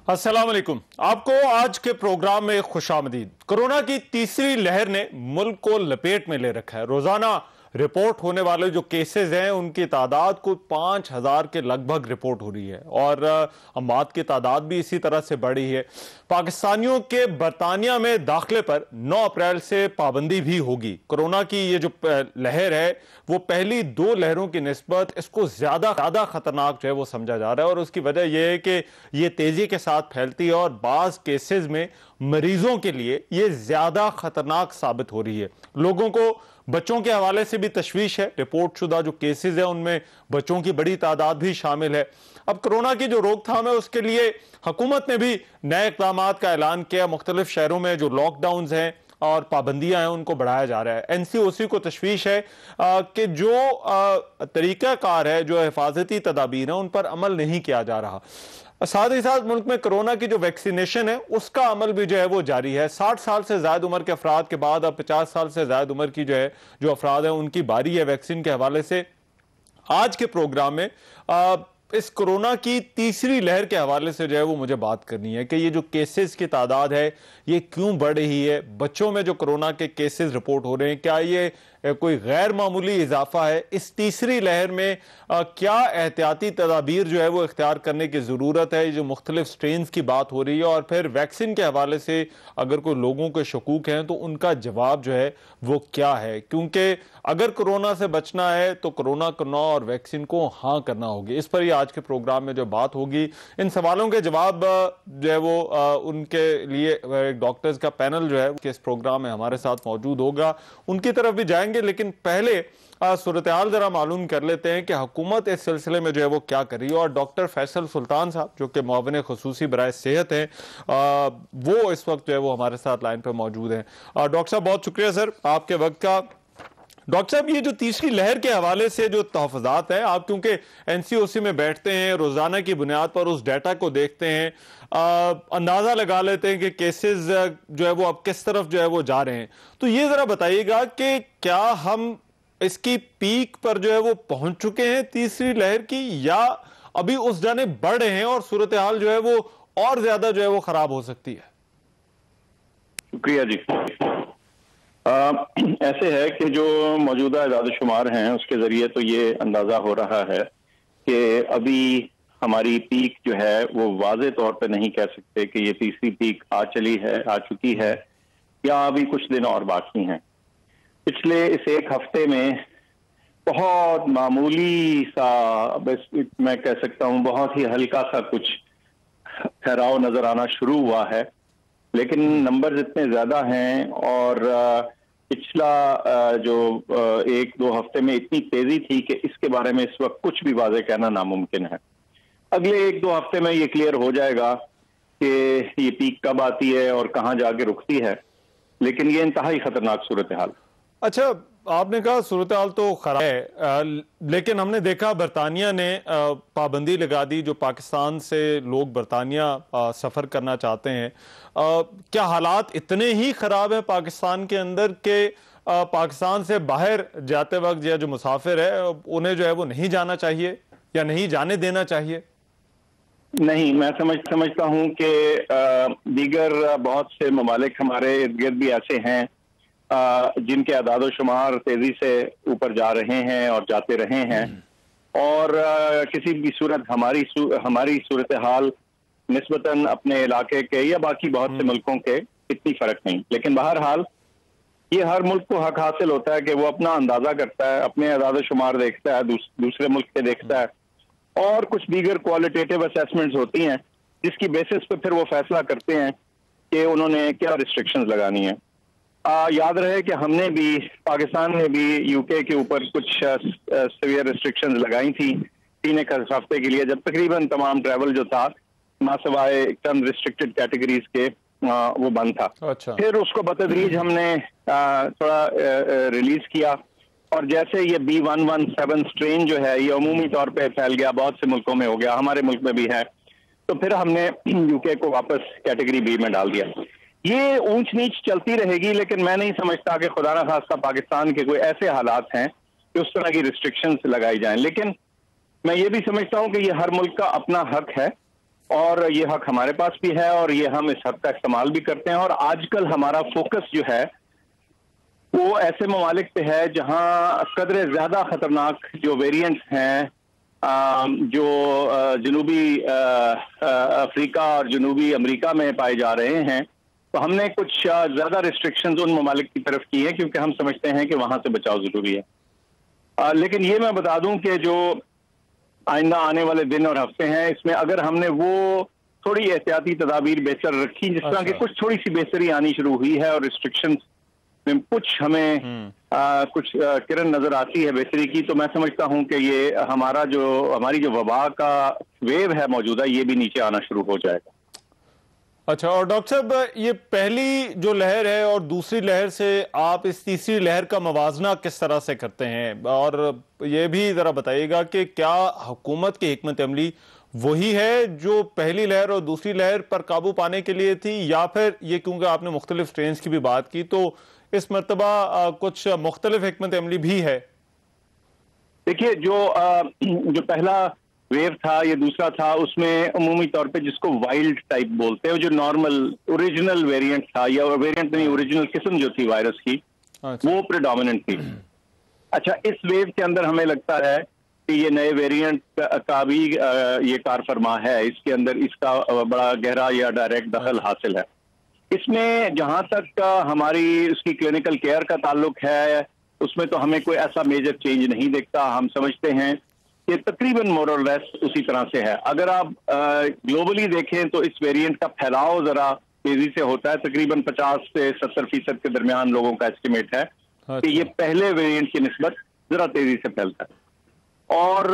अस्सलाम वालेकुम। आपको आज के प्रोग्राम में खुशामदीद। कोरोना की तीसरी लहर ने मुल्क को लपेट में ले रखा है। रोजाना रिपोर्ट होने वाले जो केसेस हैं उनकी तादाद को 5,000 के लगभग रिपोर्ट हो रही है और अमवात की तादाद भी इसी तरह से बढ़ी है। पाकिस्तानियों के बरतानिया में दाखिले पर 9 अप्रैल से पाबंदी भी होगी। कोरोना की ये जो लहर है वो पहली 2 लहरों की निस्बत इसको ज्यादा खतरनाक जो है वो समझा जा रहा है और उसकी वजह यह है कि ये तेजी के साथ फैलती है और बाज केसेस में मरीजों के लिए ये ज्यादा खतरनाक साबित हो रही है। लोगों को बच्चों के हवाले से भी तशवीश है। रिपोर्ट शुदा जो केसेस है उनमें बच्चों की बड़ी तादाद भी शामिल है। अब कोरोना की जो रोकथाम है उसके लिए हुकूमत ने भी नए इक़दाम का ऐलान किया। मुख्तलिफ शहरों में जो लॉकडाउन हैं और पाबंदियां हैं उनको बढ़ाया जा रहा है। एनसीओसी को तशवीश है कि जो तरीकाकार है, जो हिफाजती तदाबीर है, उन पर अमल नहीं किया जा रहा। साथ ही साथ मुल्क में कोरोना की जो वैक्सीनेशन है उसका अमल भी जो है वो जारी है। 60 साल से ज्यादा उम्र के अफराद के बाद अब 50 साल से ज्यादा उम्र की जो अफराद है उनकी बारी है वैक्सीन के हवाले से। आज के प्रोग्राम में इस कोरोना की तीसरी लहर के हवाले से जो है वो मुझे बात करनी है कि ये जो केसेस की तादाद है ये क्यों बढ़ रही है। बच्चों में जो कोरोना के केसेस रिपोर्ट हो रहे हैं, क्या ये कोई गैर मामूली इजाफा है? इस तीसरी लहर में क्या एहतियाती तदाबीर जो है वो इख्तियार करने की ज़रूरत है? जो मुख्तलिफ स्ट्रेन्स की बात हो रही है और फिर वैक्सीन के हवाले से अगर कोई लोगों के शकूक हैं तो उनका जवाब जो है वो क्या है? क्योंकि अगर कोरोना से बचना है तो कोरोना को ना और वैक्सीन को हाँ करना होगी। इस पर ही आज के प्रोग्राम में जो बात होगी, इन सवालों के जवाब जो है वो उनके लिए डॉक्टर्स का पैनल जो है इस प्रोग्राम में हमारे साथ मौजूद होगा, उनकी तरफ भी जाएंगे। लेकिन पहले सूरत हाल जरा मालूम कर लेते हैं कि हुकूमत इस सिलसिले में जो है वो क्या कर रही है। और डॉक्टर फैसल सुल्तान साहब जो कि मुआविन खुसूसी बराए सेहत हैं, वो इस वक्त जो है वो हमारे साथ लाइन पर मौजूद हैं। डॉक्टर साहब बहुत शुक्रिया सर आपके वक्त का। डॉक्टर साहब, ये जो तीसरी लहर के हवाले से जो तहफ़्फ़ुज़ात हैं, आप क्योंकि एनसीओसी में बैठते हैं, रोजाना की बुनियाद पर उस डाटा को देखते हैं, अंदाजा लगा लेते हैं कि केसेस जो है वो अब किस तरफ जो है वो जा रहे हैं, तो ये जरा बताइएगा कि क्या हम इसकी पीक पर जो है वो पहुंच चुके हैं तीसरी लहर की, या अभी उस जाने बढ़ रहे हैं और सूरत हाल जो है वो और ज्यादा जो है वो खराब हो सकती है? शुक्रिया जी। ऐसे है कि जो मौजूदा इदाद-ओ-शुमार हैं उसके जरिए तो ये अंदाजा हो रहा है कि अभी हमारी पीक जो है वो वाज़े तौर पे नहीं कह सकते कि ये तीसरी पीक आ चुकी है या अभी कुछ दिन और बाकी हैं। पिछले इस एक हफ्ते में बहुत मामूली सा, बस मैं कह सकता हूँ बहुत ही हल्का सा कुछ ठहराव नजर आना शुरू हुआ है, लेकिन नंबर इतने ज्यादा हैं और पिछला जो 1-2 हफ्ते में इतनी तेजी थी कि इसके बारे में इस वक्त कुछ भी वाज़ेह कहना नामुमकिन है। अगले 1-2 हफ्ते में ये क्लियर हो जाएगा कि ये पीक कब आती है और कहाँ जाके रुकती है, लेकिन ये इंतहाई खतरनाक सूरत हाल। अच्छा, आपने कहा सूरत हाल तो खराब है, लेकिन हमने देखा बरतानिया ने पाबंदी लगा दी। जो पाकिस्तान से लोग बरतानिया सफ़र करना चाहते हैं, क्या हालात इतने ही ख़राब है पाकिस्तान के अंदर के पाकिस्तान से बाहर जाते वक्त या जो मुसाफिर है उन्हें जो है वो नहीं जाना चाहिए या नहीं जाने देना चाहिए? नहीं, मैं समझता हूँ कि दीगर बहुत से ममालिक हमारे इर्द गिर्द भी ऐसे हैं जिनके आदाद-ओ-शुमार तेजी से ऊपर जा रहे हैं और जाते रहे हैं, और किसी भी सूरत हमारी सूरत हाल निस्बतन अपने इलाके के या बाकी बहुत से मुल्कों के इतनी फर्क नहीं। लेकिन बहरहाल ये हर मुल्क को हक हासिल होता है कि वो अपना अंदाजा करता है, अपने आदाद-ओ-शुमार देखता है, दूसरे मुल्क के देखता है, और कुछ दीगर क्वालिटेटिव असेसमेंट्स होती हैं जिसकी बेसिस पे फिर वो फैसला करते हैं कि उन्होंने क्या रिस्ट्रिक्शंस लगानी है। याद रहे कि हमने भी, पाकिस्तान ने भी यूके के ऊपर कुछ सीवियर रिस्ट्रिक्शंस लगाई थी 3 हफ्ते के लिए, जब तकरीबन तमाम ट्रैवल जो था मासवाए चंद रिस्ट्रिक्टेड कैटेगरीज के वो बंद था। अच्छा। फिर उसको बतदरीज हमने थोड़ा रिलीज किया, और जैसे ये B117 स्ट्रेन जो है ये अमूमी तौर पे फैल गया, बहुत से मुल्कों में हो गया, हमारे मुल्क में भी है, तो फिर हमने यूके को वापस कैटेगरी B में डाल दिया। ये ऊंच नीच चलती रहेगी, लेकिन मैं नहीं समझता कि खुदा ना खास्ता पाकिस्तान के कोई ऐसे हालात हैं कि उस तरह की रिस्ट्रिक्शंस लगाई जाएं। लेकिन मैं ये भी समझता हूं कि ये हर मुल्क का अपना हक है और ये हक हमारे पास भी है और ये हम इस हक का इस्तेमाल भी करते हैं। और आजकल हमारा फोकस जो है वो ऐसे ममालिक पे है जहां कदरे ज्यादा खतरनाक जो वेरिएंट्स हैं, जो जनूबी अफ्रीका और जनूबी अमेरिका में पाए जा रहे हैं। तो हमने कुछ ज्यादा रिस्ट्रिक्शंस उन ममालिक की तरफ की हैं क्योंकि हम समझते हैं कि वहां से बचाव जरूरी है। लेकिन ये मैं बता दूं कि जो आइंदा आने वाले दिन और हफ्ते हैं, इसमें अगर हमने वो थोड़ी एहतियाती तदाबीर बेहतर रखी, जिस तरह की कुछ थोड़ी सी बेहतरी आनी शुरू हुई है और रिस्ट्रिक्शंस में कुछ हमें कुछ किरण नजर आती है बेहतरी की, तो मैं समझता हूं कि ये हमारी जो वबा का वेव है मौजूदा, ये भी नीचे आना शुरू हो जाएगा। अच्छा, और डॉक्टर साहब, ये पहली जो लहर है और दूसरी लहर से आप इस तीसरी लहर का मवाजना किस तरह से करते हैं, और ये भी जरा बताइएगा कि क्या हुकूमत की हिकमत अमली वही है जो पहली लहर और दूसरी लहर पर काबू पाने के लिए थी, या फिर ये, क्योंकि आपने मुख्तलिफ स्ट्रेन्स की भी बात की, तो इस मरतबा कुछ मुख्तलिफ हिकमत अमली भी है? देखिए, जो पहला वेव था, ये दूसरा था, उसमें अमूमी तौर पे जिसको वाइल्ड टाइप बोलते हैं, जो नॉर्मल ओरिजिनल वेरिएंट था, या वेरिएंट नहीं, ओरिजिनल किस्म जो थी वायरस की, वो प्रेडोमिनेंट थी। अच्छा, इस वेव के अंदर हमें लगता है कि ये नए वेरिएंट का भी ये कार फरमा है, इसके अंदर इसका बड़ा गहरा या डायरेक्ट दखल हासिल है। इसमें जहां तक हमारी उसकी क्लिनिकल केयर का ताल्लुक है, उसमें तो हमें कोई ऐसा मेजर चेंज नहीं दिखता। हम समझते हैं कि तकरीबन मोर और लेस उसी तरह से है। अगर आप ग्लोबली देखें तो इस वेरिएंट का फैलाव जरा तेजी से होता है, तकरीबन 50 से 70% के दरमियान लोगों का एस्टिमेट है कि ये पहले वेरिएंट की निस्बत जरा तेजी से फैलता है। और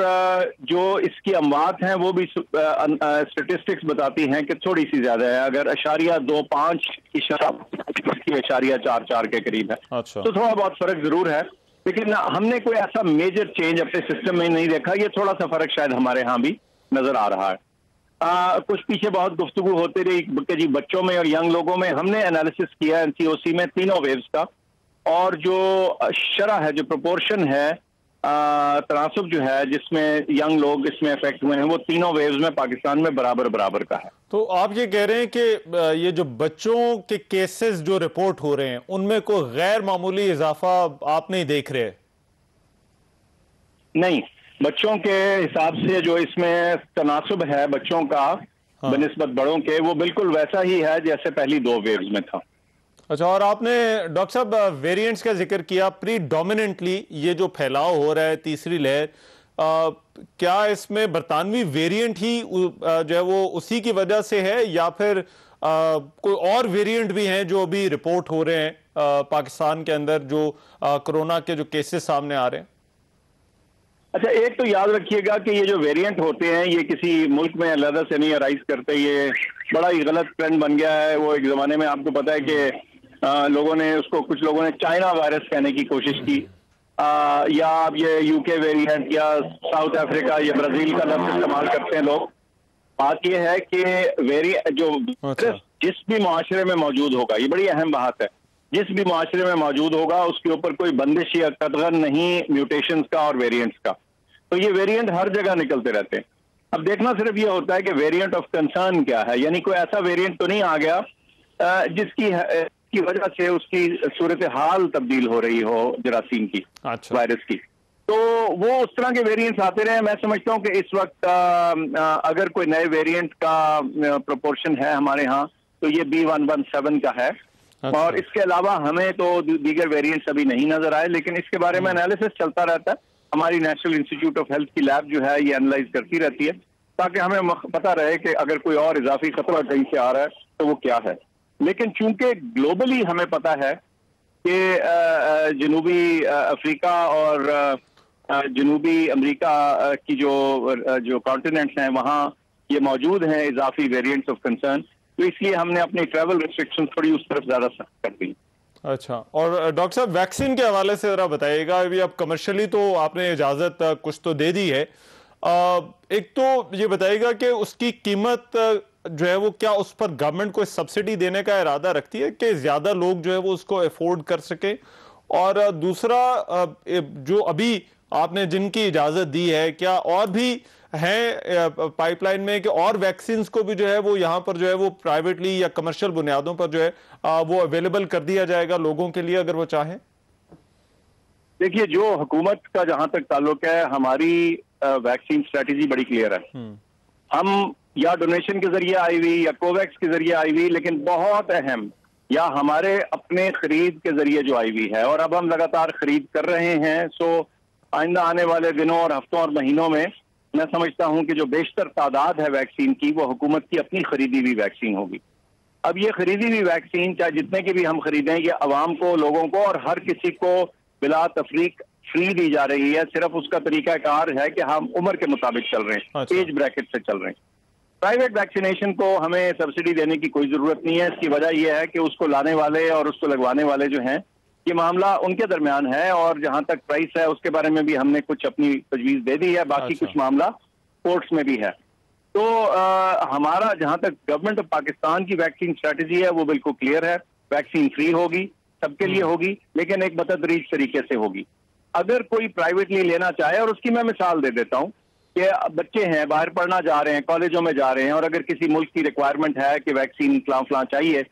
जो इसकी अमवात हैं वो भी स्टेटिस्टिक्स बताती हैं कि थोड़ी सी ज्यादा है। अगर 0.25 की शराब 0.44 के करीब है, तो थोड़ा बहुत फर्क जरूर है, लेकिन हमने कोई ऐसा मेजर चेंज अपने सिस्टम में नहीं देखा। ये थोड़ा सा फर्क शायद हमारे यहाँ भी नजर आ रहा है। कुछ पीछे बहुत गुफ्तगू होती रही कि जी बच्चों में और यंग लोगों में। हमने एनालिसिस किया एनसीओसी में तीनों वेव्स का, और जो शरह है, जो प्रोपोर्शन है, तनासुब जो है जिसमें यंग लोग इसमें अफेक्ट हुए हैं, वो तीनों वेव्स में पाकिस्तान में बराबर बराबर का है। तो आप ये कह रहे हैं कि ये जो बच्चों के केसेस जो रिपोर्ट हो रहे हैं, उनमें कोई गैर मामूली इजाफा आप नहीं देख रहे? नहीं, बच्चों के हिसाब से जो इसमें तनासुब है बच्चों का बनिस्बत बड़ों के, वो बिल्कुल वैसा ही है जैसे पहली दो वेव्स में था। अच्छा, और आपने डॉक्टर साहब वेरिएंट्स का जिक्र किया, प्रीडोमिनेंटली ये जो फैलाव हो रहा है तीसरी लहर, क्या इसमें बरतानवी वेरिएंट ही जो है वो उसी की वजह से है, या फिर कोई और वेरिएंट भी हैं जो अभी रिपोर्ट हो रहे हैं पाकिस्तान के अंदर, जो कोरोना के जो केसेस सामने आ रहे हैं? अच्छा, एक तो याद रखिएगा कि ये जो वेरिएंट होते हैं ये किसी मुल्क में अलग से नहीं अराइज करते। ये बड़ा ही गलत ट्रेंड बन गया है। वो एक जमाने में आपको पता है कि लोगों ने उसको, कुछ लोगों ने चाइना वायरस कहने की कोशिश की, या अब ये यूके वेरिएंट या साउथ अफ्रीका या ब्राजील का लफ्ज इस्तेमाल करते हैं लोग। बात यह है कि जो जिस भी मुआशरे में मौजूद होगा, ये बड़ी अहम बात है, जिस भी मुआशरे में मौजूद होगा उसके ऊपर कोई बंदिश या कदगन नहीं म्यूटेशंस का और वेरिएंट्स का। तो ये वेरिएंट हर जगह निकलते रहते हैं। अब देखना सिर्फ ये होता है कि वेरिएंट ऑफ कंसर्न क्या है, यानी कोई ऐसा वेरिएंट तो नहीं आ गया जिसकी वजह से उसकी सूरत हाल तब्दील हो रही हो जरासीम की, वायरस की। तो वो उस तरह के वेरिएंट्स आते रहे। मैं समझता हूँ कि इस वक्त अगर कोई नए वेरिएंट का प्रोपोर्शन है हमारे यहाँ, तो ये B117 का है। और इसके अलावा हमें तो दीगर वेरिएंट्स अभी नहीं नजर आए, लेकिन इसके बारे में एनालिसिस चलता रहता है। हमारी नेशनल इंस्टीट्यूट ऑफ हेल्थ की लैब जो है ये एनालाइज करती रहती है, ताकि हमें पता रहे कि अगर कोई और इजाफी खतरा कहीं से आ रहा है तो वो क्या है। लेकिन चूंकि ग्लोबली हमें पता है कि जनूबी अफ्रीका और जनूबी अमेरिका की जो कॉन्टिनेंट्स हैं, वहाँ ये मौजूद हैं इजाफी वेरिएंट्स ऑफ कंसर्न, तो इसलिए हमने अपनी ट्रैवल रिस्ट्रिक्शन थोड़ी उस तरफ ज्यादा सख्त कर दी। अच्छा, और डॉक्टर साहब वैक्सीन के हवाले से जरा बताइएगा। अभी अब कमर्शियली तो आपने इजाजत कुछ तो दे दी है, एक तो ये बताइएगा कि उसकी कीमत जो है वो क्या उस पर गवर्नमेंट को सब्सिडी देने का इरादा रखती है कि ज्यादा लोग जो है वो उसको अफोर्ड कर सके? और दूसरा, जो अभी आपने जिनकी इजाजत दी है, क्या और भी हैं पाइपलाइन में कि और वैक्सीन को भी जो है वो यहाँ पर जो है वो प्राइवेटली या कमर्शियल बुनियादों पर जो है वो अवेलेबल कर दिया जाएगा लोगों के लिए अगर वो चाहें? देखिए, जो हुकूमत का जहां तक ताल्लुक है, हमारी वैक्सीन स्ट्रेटेजी बड़ी क्लियर है। हम या डोनेशन के जरिए आई हुई या कोवैक्स के जरिए आई हुई, लेकिन बहुत अहम या हमारे अपने खरीद के जरिए जो आई हुई है, और अब हम लगातार खरीद कर रहे हैं। सो आइंदा आने वाले दिनों और हफ्तों और महीनों में मैं समझता हूं कि जो बेशतर तादाद है वैक्सीन की, वो हुकूमत की अपनी खरीदी हुई वैक्सीन होगी। अब ये खरीदी हुई वैक्सीन चाहे जितने की भी हम खरीदें, ये अवाम को, लोगों को और हर किसी को बिला तफरीक फ्री दी जा रही है। सिर्फ उसका तरीकाकार है कि हम उम्र के मुताबिक चल रहे हैं, एज ब्रैकेट से चल रहे हैं। प्राइवेट वैक्सीनेशन को हमें सब्सिडी देने की कोई जरूरत नहीं है। इसकी वजह यह है कि उसको लाने वाले और उसको लगवाने वाले जो हैं, ये मामला उनके दरमियान है, और जहां तक प्राइस है उसके बारे में भी हमने कुछ अपनी तजवीज दे दी है। बाकी कुछ मामला कोर्ट्स में भी है। तो हमारा जहां तक गवर्नमेंट ऑफ पाकिस्तान की वैक्सीन स्ट्रेटेजी है वो बिल्कुल क्लियर है। वैक्सीन फ्री होगी, सबके लिए होगी, लेकिन एक बतदरीज तरीके से होगी। अगर कोई प्राइवेटली लेना चाहे, और उसकी मैं मिसाल दे देता हूं कि बच्चे हैं, बाहर पढ़ना जा रहे हैं, कॉलेजों में जा रहे हैं, और अगर किसी मुल्क की रिक्वायरमेंट है कि वैक्सीन फलां चाहिए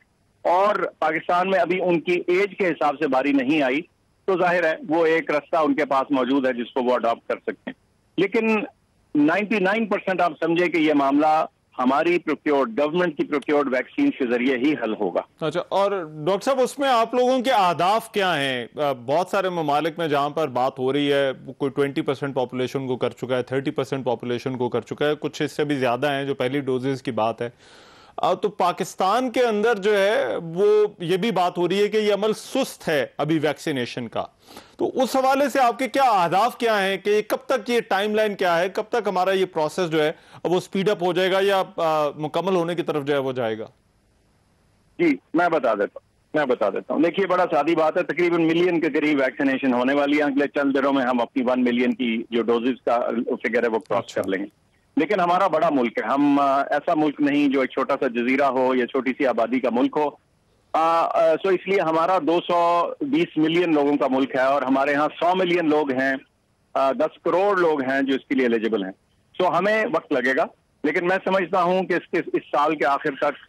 और पाकिस्तान में अभी उनकी एज के हिसाब से बारी नहीं आई, तो जाहिर है वो एक रास्ता उनके पास मौजूद है जिसको वो अडॉप्ट कर सकते हैं। लेकिन 99% आप समझे कि ये मामला हमारी प्रोक्योर्ड, गवर्नमेंट की प्रोक्योर्ड वैक्सीन के जरिए ही हल होगा। अच्छा, और डॉक्टर साहब उसमें आप लोगों के अहदाफ क्या हैं? बहुत सारे ममालिक में जहां पर बात हो रही है, कोई 20% पॉपुलेशन को कर चुका है, 30% पॉपुलेशन को कर चुका है, कुछ इससे भी ज्यादा हैं जो पहली डोजेस की बात है। तो पाकिस्तान के अंदर जो है वो ये भी बात हो रही है कि ये अमल सुस्त है अभी वैक्सीनेशन का। तो उस हवाले से आपके क्या अहदाफ क्या हैं कि कब तक ये टाइमलाइन क्या है, कब तक हमारा ये प्रोसेस जो है वो स्पीड अप हो जाएगा या मुकम्मल होने की तरफ जो है वो जाएगा? जी, मैं बता देता हूँ। देखिए, बड़ा सादी बात है, तकरीबन मिलियन के करीब वैक्सीनेशन होने वाली है। अगले चंद दिनों में हम अपनी 1 मिलियन की जो डोजेस का फिगर है वो क्रॉस कर लेंगे। लेकिन हमारा बड़ा मुल्क है, हम ऐसा मुल्क नहीं जो एक छोटा सा जजीरा हो या छोटी सी आबादी का मुल्क हो। सो इसलिए हमारा 220 मिलियन लोगों का मुल्क है, और हमारे यहाँ 100 मिलियन लोग हैं, 10 करोड़ लोग हैं जो इसके लिए एलिजिबल हैं। सो हमें वक्त लगेगा, लेकिन मैं समझता हूँ कि इस साल के आखिर तक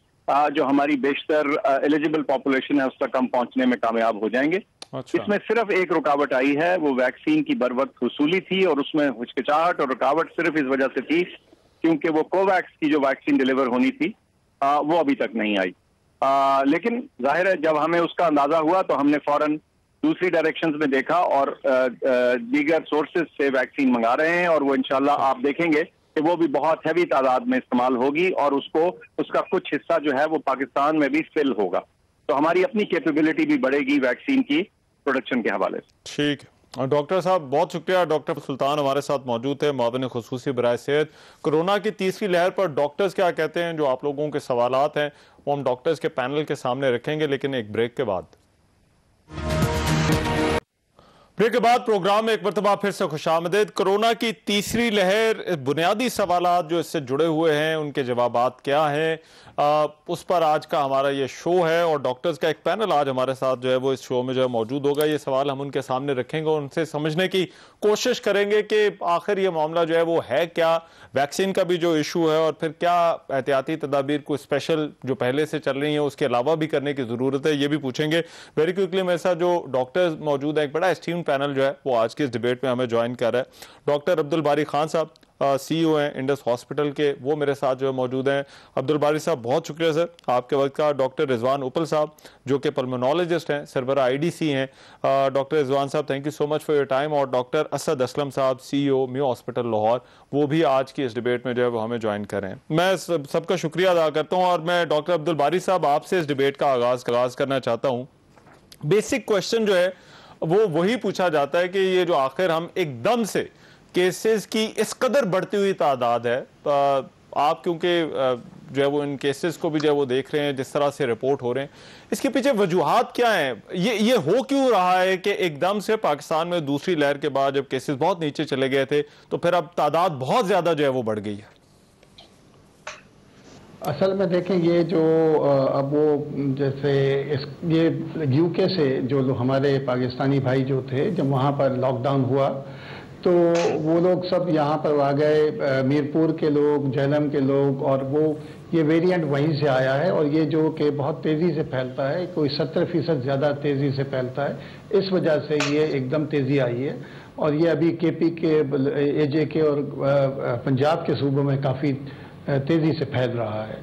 जो हमारी बेशतर एलिजिबल पॉपुलेशन है उस तक हम पहुंचने में कामयाब हो जाएंगे। अच्छा। इसमें सिर्फ एक रुकावट आई है, वो वैक्सीन की बर वक्त वसूली थी, और उसमें हिचकिचाहट और रुकावट सिर्फ इस वजह से थी क्योंकि वो कोवैक्स की जो वैक्सीन डिलीवर होनी थी वो अभी तक नहीं आई। लेकिन जाहिर है जब हमें उसका अंदाजा हुआ तो हमने फौरन दूसरी डायरेक्शंस में देखा और दीगर सोर्सेज से वैक्सीन मंगा रहे हैं, और वो इंशाल्लाह आप देखेंगे कि वो भी बहुत हैवी तादाद में इस्तेमाल होगी, और उसका कुछ हिस्सा जो है वो पाकिस्तान में भी फिल होगा। तो हमारी अपनी कैपेबिलिटी भी बढ़ेगी वैक्सीन की प्रोडक्शन के हवाले से। ठीक है, और डॉक्टर साहब बहुत शुक्रिया। डॉक्टर सुल्तान हमारे साथ मौजूद है, मुआविन खुसूसी बराए सेहत। कोरोना की तीसरी लहर पर डॉक्टर्स क्या कहते हैं, जो आप लोगों के सवालात हैं वो हम डॉक्टर्स के पैनल के सामने रखेंगे, लेकिन एक ब्रेक के बाद। ब्रेक के बाद प्रोग्राम में एक मरतबा फिर से खुशामदीद। कोरोना की तीसरी लहर, बुनियादी सवालात जो इससे जुड़े हुए हैं उनके जवाबात क्या हैं, उस पर आज का हमारा ये शो है, और डॉक्टर्स का एक पैनल आज हमारे साथ जो है वो इस शो में जो है मौजूद होगा। ये सवाल हम उनके सामने रखेंगे और उनसे समझने की कोशिश करेंगे कि आखिर ये मामला जो है वो है क्या, वैक्सीन का भी जो इशू है, और फिर क्या एहतियाती तदाबीर को स्पेशल जो पहले से चल रही है उसके अलावा भी करने की जरूरत है, ये भी पूछेंगे। वेरी क्विकली मेरे साथ जो डॉक्टर्स मौजूद है, एक बड़ा एस्टीम्ड पैनल जो है वो आज की इस डिबेट में हमें ज्वाइन कर रहा है। डॉक्टर अब्दुल बारी खान साहब CEO हैं इंडस हॉस्पिटल के, वो मेरे साथ जो है मौजूद हैं। अब्दुल बारी साहब बहुत शुक्रिया सर आपके वक्त का। डॉक्टर रिजवान उपल साहब जो कि पल्मोनोलॉजिस्ट हैं, सरबरा IDC हैं। डॉक्टर रिजवान साहब thank you so much for your time. और डॉक्टर असद असलम साहब CEO म्यू हॉस्पिटल लाहौर, वो भी आज की इस डिबेट में जो है वो हमें ज्वाइन कर रहे हैं। मैं सबका शुक्रिया अदा करता हूँ, और मैं डॉक्टर अब्दुल बारी साहब आपसे इस डिबेट का आगाज करना चाहता हूँ। बेसिक क्वेश्चन जो है वो वही पूछा जाता है कि ये जो आखिर हम एकदम से केसेस की इस कदर बढ़ती हुई तादाद है, आप क्योंकि जो है वो इन केसेस को भी जो है वो देख रहे हैं, जिस तरह से रिपोर्ट हो रहे हैं, इसके पीछे वजूहात क्या हैं? ये हो क्यों रहा है कि एकदम से पाकिस्तान में दूसरी लहर के बाद जब केसेस बहुत नीचे चले गए थे तो फिर अब तादाद बहुत ज्यादा जो है वो बढ़ गई है? असल में देखें, ये जो अब वो जैसे ये UK से जो हमारे पाकिस्तानी भाई जो थे, जब वहाँ पर लॉकडाउन हुआ तो वो लोग सब यहाँ पर आ गए, मीरपुर के लोग, झेलम के लोग, और वो ये वेरिएंट वहीं से आया है और ये जो कि बहुत तेज़ी से फैलता है, कोई 70% ज़्यादा तेज़ी से फैलता है, इस वजह से ये एकदम तेज़ी आई है। और ये अभी केपी के, एजे के और पंजाब के सूबों में काफ़ी तेज़ी से फैल रहा है।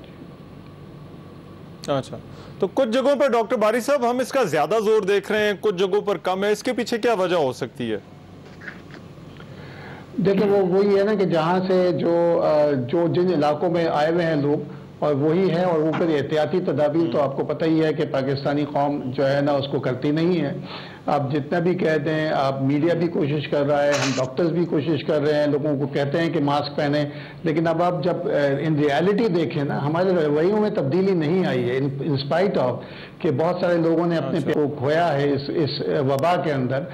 अच्छा, तो कुछ जगहों पर डॉक्टर बारी साहब हम इसका ज्यादा जोर देख रहे हैं, कुछ जगहों पर कम है, इसके पीछे क्या वजह हो सकती है? देखिए, वो वही है ना कि जहाँ से जो जिन इलाकों में आए हुए हैं लोग, और वही है, और ऊपर एहतियाती तदाबीर तो आपको पता ही है कि पाकिस्तानी कौम जो है ना उसको करती नहीं है। आप जितना भी कह दें, आप मीडिया भी कोशिश कर रहा है, हम डॉक्टर्स भी कोशिश कर रहे हैं, लोगों को कहते हैं कि मास्क पहने, लेकिन अब आप जब इन रियलिटी देखें ना, हमारे रवैयों में तब्दीली नहीं आई है, इन स्पाइट ऑफ कि बहुत सारे लोगों ने अपने पे को खोया है इस वबा के अंदर,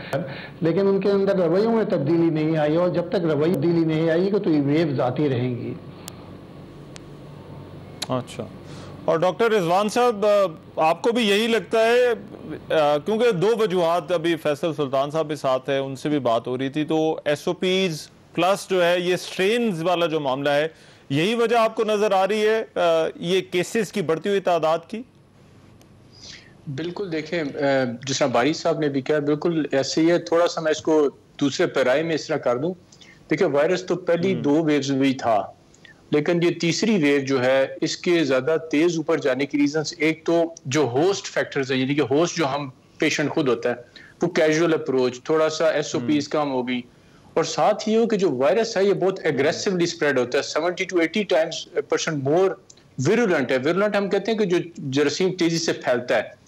लेकिन उनके अंदर रवैयों में तब्दीली नहीं आई, और जब तक रवैया तब्दीली नहीं आएगी तो ये वेव्स आती रहेंगी। अच्छा, और डॉक्टर रिजवान साहब, आपको भी यही लगता है? क्योंकि दो वजूहात, अभी फैसल सुल्तान साहब भी साथ है, उनसे भी बात हो रही थी, तो SOPs प्लस जो है ये स्ट्रेन्स वाला जो मामला है, यही वजह आपको नजर आ रही है ये केसेस की बढ़ती हुई तादाद की? बिल्कुल, देखें, जिस तरह बारी साहब ने भी कहा, बिल्कुल ऐसे ही है। थोड़ा सा मैं इसको दूसरे पैराए में इस तरह कर दूं। देखिए, वायरस तो पहली 2 वेव्स में भी था, लेकिन ये तीसरी वेव जो है, इसके ज्यादा तेज ऊपर जाने की रीजंस, एक तो जो होस्ट फैक्टर्स है, यानी कि होस्ट जो हम पेशेंट खुद होता है, वो कैजुअल अप्रोच, थोड़ा सा SOPs कम होगी, और साथ ही हो कि जो वायरस है ये बहुत एग्रेसिवली स्प्रेड होता है, 70 to 80% मोर विरुलेंट है। विरुलेंट हम कहते हैं कि जो जरासीम तेजी से फैलता है।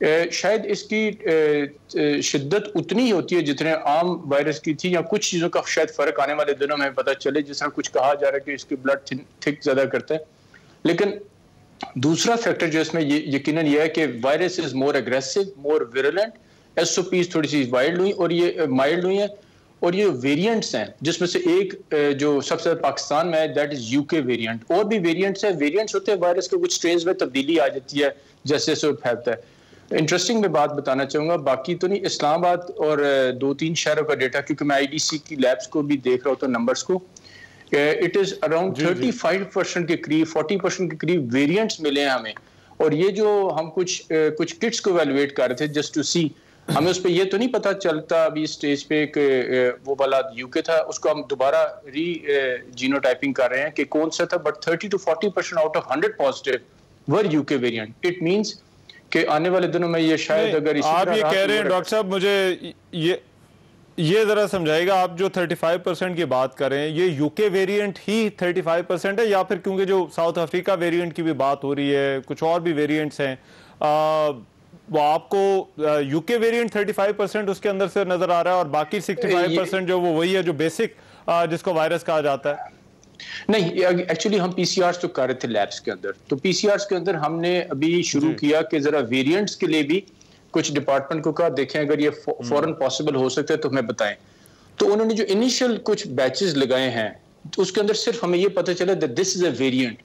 शायद इसकी शिद्दत उतनी ही होती है जितने आम वायरस की थी, या कुछ चीज़ों का शायद फ़र्क आने वाले दिनों में पता चले, जिस तरह कुछ कहा जा रहा है कि इसकी ब्लड थिक ज़्यादा करता है। लेकिन दूसरा फैक्टर जो इसमें यकीनन ये है कि virus is more aggressive, more virulent, SOPs थोड़ी सी वाइल्ड हुई और ये माइल्ड हुई है, और ये वेरिएंट्स हैं जिसमें से एक जो सबसे ज़्यादा पाकिस्तान में है, दैट इज़ UK वेरिएंट। और भी वेरिएंट्स हैं, वेरिएंट्स होते हैं वायरस के, कुछ स्ट्रेन्स में तब्दीली आ जाती है जैसे जैसे फैलता है। इंटरेस्टिंग मैं बात बताना चाहूँगा, बाकी तो नहीं, इस्लामाबाद और 2-3 शहरों का डेटा, क्योंकि मैं IDC की लैब्स को भी देख रहा हूँ नंबर्स को, इट इज़ अराउंड 35% के करीब, 40% के करीब वेरिएंट्स मिले हैं हमें। और ये जो हम कुछ किट्स को एवेलुएट कर रहे थे जस्ट टू सी, हमें उस पर यह तो नहीं पता चलता अभी स्टेज पे कि वो वाला UK था, उसको हम दोबारा जीनोटाइपिंग कर रहे हैं कि कौन सा था, but 30 to 40% out of 100 positive were UK variant. It means कि आने वाले दिनों में ये शायद, अगर इसी आप ये कह रहे हैं डॉक्टर साहब, मुझे ये जरा समझाइएगा, आप जो 35% की बात कर रहे हैं, ये UK वेरिएंट ही 35% है, या फिर क्योंकि जो साउथ अफ्रीका वेरिएंट की भी बात हो रही है, कुछ और भी वेरिएंट्स हैं, वो आपको UK वेरिएंट 35% उसके अंदर से नजर आ रहा है, और बाकी 65% जो वो वही है जो बेसिक जिसको वायरस कहा जाता है? नहीं, एक्चुअली हम PCRs तो कर रहे थे लैब्स के अंदर, तो PCRs के अंदर हमने अभी शुरू किया कि जरा वेरिएंट्स के लिए भी कुछ डिपार्टमेंट को कहा, देखें अगर ये फौरन पॉसिबल हो सकता है तो हमें बताएं। तो उन्होंने जो इनिशियल कुछ बैचेस लगाए हैं, तो उसके अंदर सिर्फ हमें ये पता चला that this is a variant.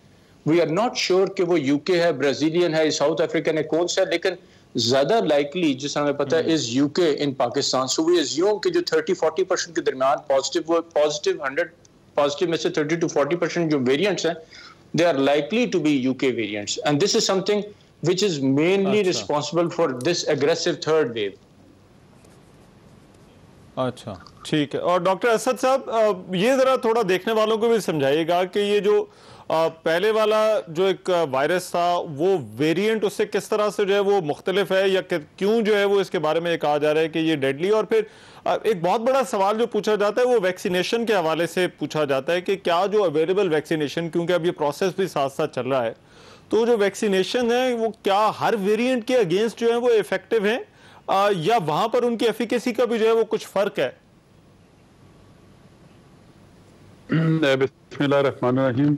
We are not sure कि वो UK है, ब्राजीलियन है, साउथ अफ्रीकन है, कौन सा है, लेकिन ज्यादा लाइकली जिस हमें पता है is UK in Pakistan. So we assume कि जो 30-40% के दरमियान पॉजिटिव 100 पॉजिटिव में से 30 to 40% जो वेरिएंट्स हैं, they are likely to be UK variants, and this is something which is mainly responsible for this aggressive third wave. अच्छा, ठीक है। और डॉक्टर असद साहब, ये जरा थोड़ा देखने वालों को भी समझाइएगा कि ये जो पहले वाला जो एक वायरस था, वो वेरिएंट उससे किस तरह से जो है वो मुख्तलिफ है, या क्यों जो है वो इसके बारे में कहा जा रहा है कि ये डेडली। और फिर एक बहुत बड़ा सवाल जो पूछा जाता है वो वैक्सीनेशन के हवाले से पूछा जाता है कि क्या जो अवेलेबल वैक्सीनेशन, क्योंकि अब ये प्रोसेस भी साथ साथ चल रहा है, तो जो वैक्सीनेशन है वो क्या हर वेरिएंट के अगेंस्ट जो है वो इफेक्टिव है, या वहां पर उनकी एफिकेसी का भी जो है वो कुछ फर्क है? बिस्मिल्लाहिर्रहमानिर्रहीम।